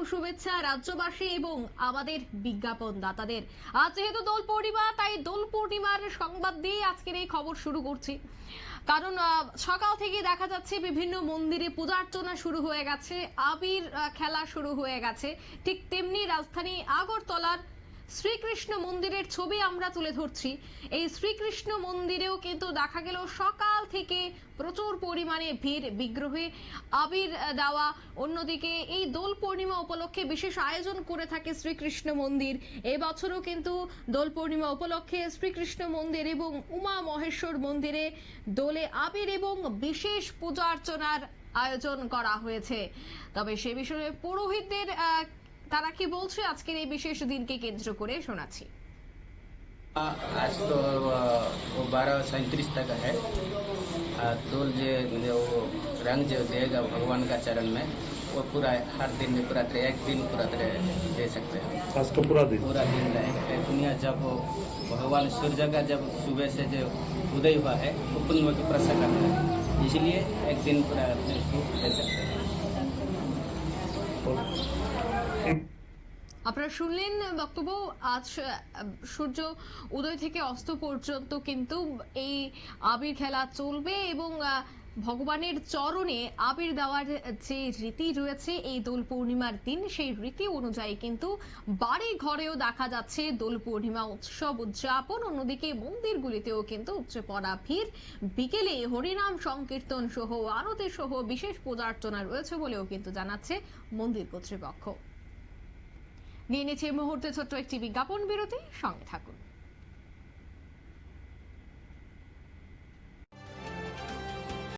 শুভেচ্ছা রাজ্যবাসী এবং আমাদের বিজ্ঞাপনদাতাদের। আজ যেহেতু দোল পূর্ণিমা, তাই দোল পূর্ণিমার সংবাদ দিয়ে আজকের এই খবর শুরু করছি। কারণ সকাল থেকে দেখা যাচ্ছে বিভিন্ন মন্দিরে পূজার্চনা শুরু হয়ে গেছে, আবির খেলা শুরু হয়ে গেছে। ঠিক তেমনি রাজধানী আগরতলার শ্রীকৃষ্ণ মন্দিরের ছবি আমরা তুলে ধরছি। এই শ্রীকৃষ্ণ মন্দিরেও কিন্তু দেখা গেল সকাল থেকে প্রচুর পরিমাণে ভিড়, বিগ্রহে আবির দেওয়া। অন্যদিকে এই দোল পূর্ণিমা উপলক্ষে বিশেষ আয়োজন করে থাকে শ্রীকৃষ্ণ মন্দির। এবছরও কিন্তু দোল পূর্ণিমা উপলক্ষে শ্রীকৃষ্ণ মন্দির এবং উমা মহেশ্বর মন্দিরে দোলে আবির এবং বিশেষ পূজা অর্চনার আয়োজন করা হয়েছে। তবে সে বিষয়ে পুরোহিতদের তারা কি বলছে আজকের এই বিশেষ দিনকে কেন্দ্র করে শোনাচ্ছি। आज तो 12:37 तक है। दोल जो रंग जो देगा भगवान का चरण में, वो पूरा हर दिन में पूरा एक दिन पूरा दे सकते हैं। आज तो पूरा दिन रहेगा। दुनिया जब भगवान सूर्य का जब सुबह से जो उदय हुआ है वो पूर्णिमा की प्रसा करता है, इसलिए एक दिन पूरा अपने ले सकते हैं। আপনারা শুনলেন বক্তব্য। আজ সূর্য উদয় থেকে অস্ত পর্যন্ত কিন্তু এই আবির খেলা চলবে এবং ভগবানের চরণে আবির দেওয়ার যে রীতি রয়েছে এই দোল পূর্ণিমার দিন, সেই রীতি অনুযায়ী কিন্তু বাড়ি ঘরেও দেখা যাচ্ছে দোল পূর্ণিমা উৎসব উদযাপন। অন্যদিকে মন্দিরগুলিতেও কিন্তু উপচে পড়া ভিড়। বিকেলে হরিনাম সংকীর্তন সহ আরতি সহ বিশেষ পূজার্চনা রয়েছে বলেও কিন্তু জানাচ্ছে মন্দির কর্তৃপক্ষ। নিয়ে নিচ্ছে এই মুহূর্তে ছোট্ট একটি বিজ্ঞাপন বিরতি, সঙ্গে থাকুন।